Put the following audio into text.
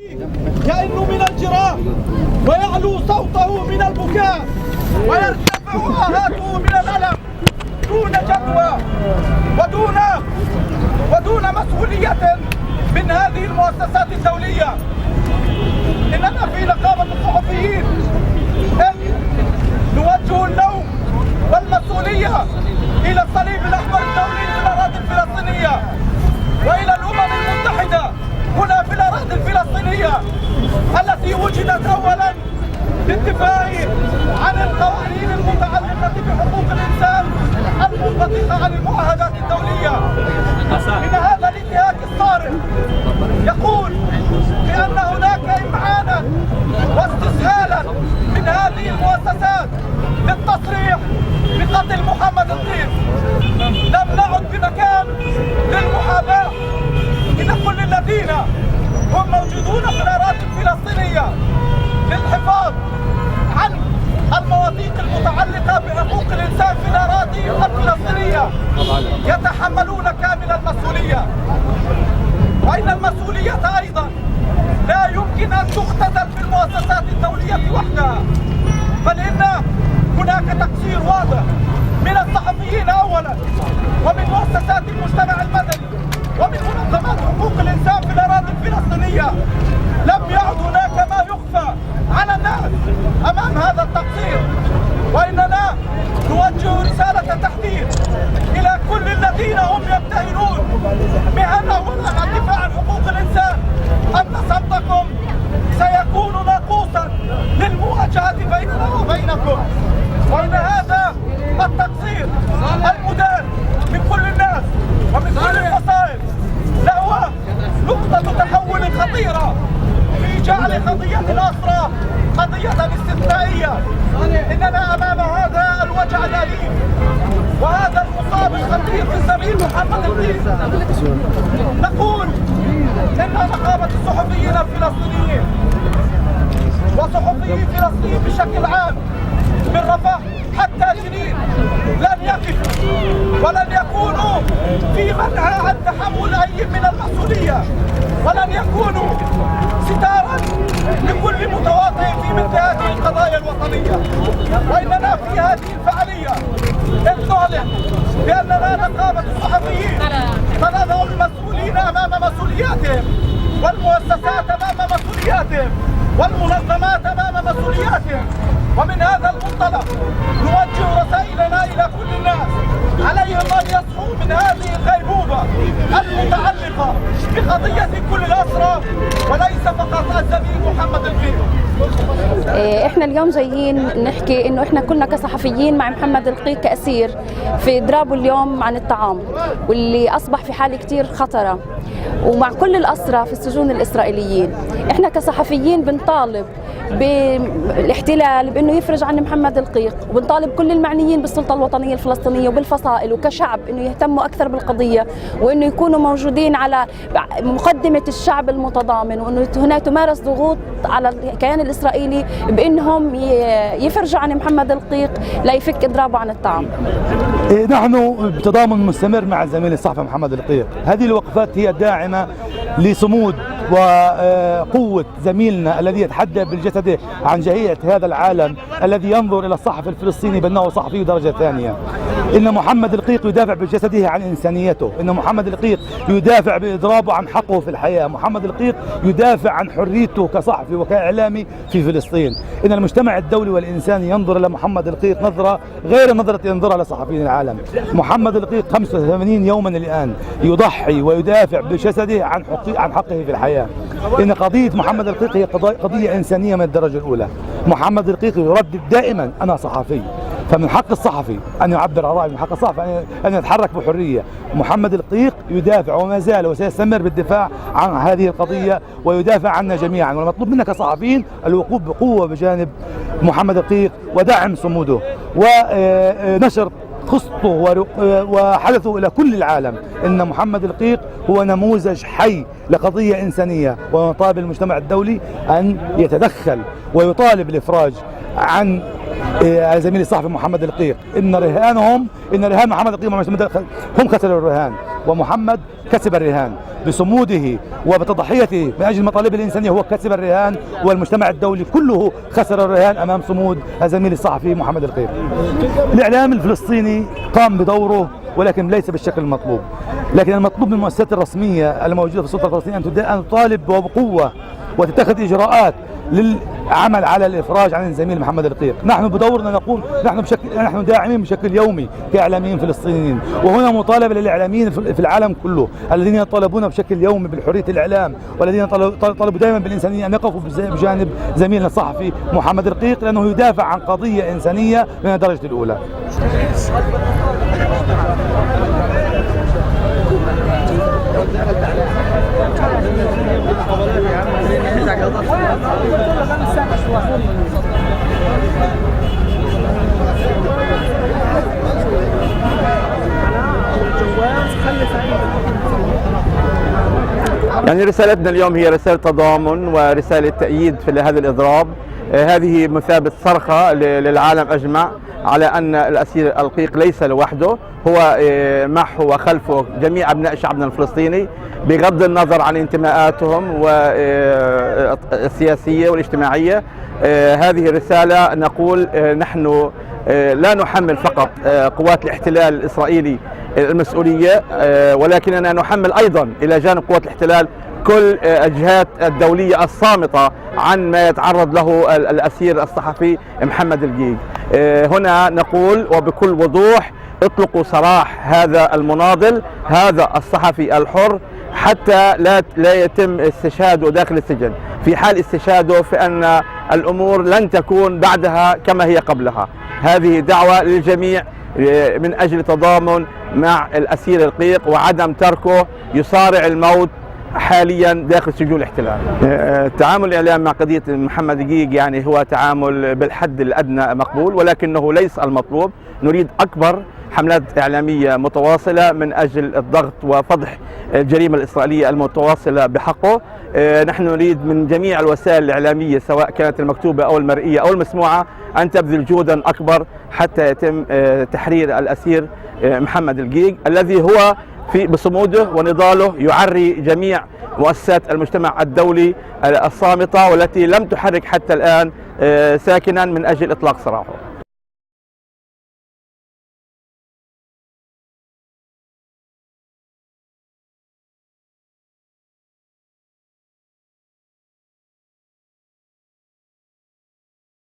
يئن من الجراح ويعلو صوته من البكاء ويرتفع آهاته من الألم دون جدوى ودون مسؤولية من هذه المؤسسات الدولية. إننا في نقابة الصحفيين نوجه اللوم والمسؤولية إلى الصليب الأحمر الدولي في الأراضي الفلسطينية وإلى الأمم المتحدة هنا في الأراضي الفلسطينية التي وجدت أولا للدفاع عن القوانين المتعلقة بحقوق الإنسان المنبثقة عن المعاهدات الدولية. إن هذا الانتهاك الصارم يقول بأن هناك إمعانا واستسهالا من هذه المؤسسات للتصريح بقتل محمد القيق. لم نعد بمكان للمحاباة. إن كل الذين هم موجودون في الأراضي الفلسطينية للحفاظ عن المواثيق المتعلقة بحقوق الإنسان في الأراضي الفلسطينية يتحملون كامل المسؤولية. وإن المسؤولية أيضا لا يمكن أن تختزل في المؤسسات الدولية وحدها، بل إن هناك تقصير واضح من الصحفيين أولا ومن مؤسسات المجتمع المدني ومن منظمات حقوق الإنسان في الأراضي الفلسطينية. لم يعد هناك ما يخفى على الناس أمام هذا التقصير، وإننا نوجه رسالة تحذير إلى كل الذين هم يبتهلون بأنهم عن الدفاع عن حقوق الإنسان أن صمتكم سيكون ناقوسا للمواجهة بيننا وبينكم. وإن هذا التقصير المدان من كل الناس ومن كل الفصائل له نقطة تحول خطيرة في جعل قضية الأسرى قضية استثنائية. إننا أمام هذا الوجع الأليم وهذا المصاب الخطير في سبيل محمد القيق نقول إن نقابة الصحفيين الفلسطينيين وصحفيي فلسطين بشكل عام من رفح حتى جنين لن يقفوا ولن يكونوا في منع عن تحمل أي من المسؤولية، ولن يكونوا ستارا لكل متواطئ في مثل هذه القضايا الوطنية. وإننا في هذه الفعالية نعلن بأننا نقابة الصحفيين سنضع المسؤولين أمام مسؤولياتهم والمؤسسات أمام مسؤولياتهم والمنظمات أمام مسؤولياتهم. ومن هذا المنطلق نوجه رسائلنا إلى كل الناس عليهم أن يصحوا من هذه الغيبوبة المتعلقة بقضية كل الأسرى وليس فقط الزميل محمد القيق. احنا اليوم جايين نحكي انه احنا كلنا كصحفيين مع محمد القيق كأسير في اضرابه اليوم عن الطعام واللي اصبح في حالة كتير خطرة، ومع كل الأسرى في السجون الإسرائيليين. احنا كصحفيين بنطالب بالاحتلال بانه يفرج عن محمد القيق، وبنطالب كل المعنيين بالسلطة الوطنية الفلسطينية وبالفصائل وكشعب انه يهتموا اكثر بالقضية وانه يكونوا موجودين على مقدمة الشعب المتضامن، وانه هناك تمارس ضغوط على الكيان الإسرائيلي بانهم يفرجوا عن محمد القيق ليفك اضرابه عن الطعام. نحن بتضامن مستمر مع زميل الصحفي محمد القيق. هذه الوقفات هي داعمة لصمود وقوة زميلنا الذي يتحدى بالجسد عن جهية هذا العالم الذي ينظر إلى الصحفي الفلسطيني بأنه صحفي درجة ثانية. إن محمد القيق يدافع بجسده عن إنسانيته، إن محمد القيق يدافع بإضرابه عن حقه في الحياة، محمد القيق يدافع عن حريته كصحفي وكإعلامي في فلسطين. إن المجتمع الدولي والإنساني ينظر إلى محمد القيق نظرة غير النظرة ينظرها لصحفيين العالم. محمد القيق 85 يوما الآن يضحي ويدافع بجسده عن حقه في الحياة. إن قضية محمد القيق هي قضية إنسانية من الدرجة الأولى. محمد القيق يردد دائما أنا صحفي، فمن حق الصحفي أن يعبر عن رأيه، من حق الصحفي أن يتحرك بحرية. محمد القيق يدافع وما زال وسيستمر بالدفاع عن هذه القضية ويدافع عنا جميعا، والمطلوب منا كصحفيين الوقوف بقوة بجانب محمد القيق ودعم صموده ونشر خطه وحدثه إلى كل العالم. إن محمد القيق هو نموذج حي لقضية إنسانية، ونطالب المجتمع الدولي أن يتدخل ويطالب الإفراج عن زميلي الصحفي محمد القيق ان رهان محمد القيق هم خسروا الرهان، ومحمد كسب الرهان بصموده وبتضحيته من اجل المطالب الانسانيه، هو كسب الرهان، والمجتمع الدولي كله خسر الرهان امام صمود زميلي الصحفي محمد القيق. الاعلام الفلسطيني قام بدوره ولكن ليس بالشكل المطلوب، لكن المطلوب من المؤسسات الرسميه الموجوده في السلطه الفلسطينيه ان تطالب وبقوه وتتخذ اجراءات للعمل على الافراج عن الزميل محمد القيق. نحن بدورنا نقوم، نحن داعمين بشكل يومي كاعلاميين فلسطينيين، وهنا مطالبه للاعلاميين في العالم كله الذين يطالبون بشكل يومي بحريه الاعلام، والذين طلبوا دائما بالانسانيه ان يقفوا بجانب زميلنا الصحفي محمد القيق، لانه يدافع عن قضيه انسانيه من الدرجه الاولى. يعني رسالتنا اليوم هي رسالة تضامن ورسالة تأييد في هذا الإضراب. هذه مثابة صرخة للعالم أجمع على أن الأسير القيق ليس لوحده، هو معه وخلفه جميع أبناء شعبنا الفلسطيني بغض النظر عن انتماءاتهم والسياسية والاجتماعية. هذه الرسالة نقول نحن لا نحمل فقط قوات الاحتلال الإسرائيلي المسؤولية، ولكننا نحمل أيضا إلى جانب قوات الاحتلال كل الجهات الدولية الصامتة عن ما يتعرض له الأسير الصحفي محمد القيق. هنا نقول وبكل وضوح اطلقوا سراح هذا المناضل، هذا الصحفي الحر، حتى لا يتم استشهاده داخل السجن. في حال استشهاده فإن الأمور لن تكون بعدها كما هي قبلها. هذه دعوة للجميع من أجل تضامن مع الأسير القيق وعدم تركه يصارع الموت حاليا داخل سجون الاحتلال. تعامل الإعلام مع قضية محمد القيق يعني هو تعامل بالحد الأدنى مقبول، ولكنه ليس المطلوب. نريد أكبر حملات إعلامية متواصلة من أجل الضغط وفضح الجريمة الإسرائيلية المتواصلة بحقه. نحن نريد من جميع الوسائل الإعلامية سواء كانت المكتوبة أو المرئية أو المسموعة أن تبذل جهدا أكبر حتى يتم تحرير الأسير محمد القيق الذي هو بصموده ونضاله يعري جميع مؤسسات المجتمع الدولي الصامتة والتي لم تحرك حتى الآن ساكنا من أجل إطلاق سراحه.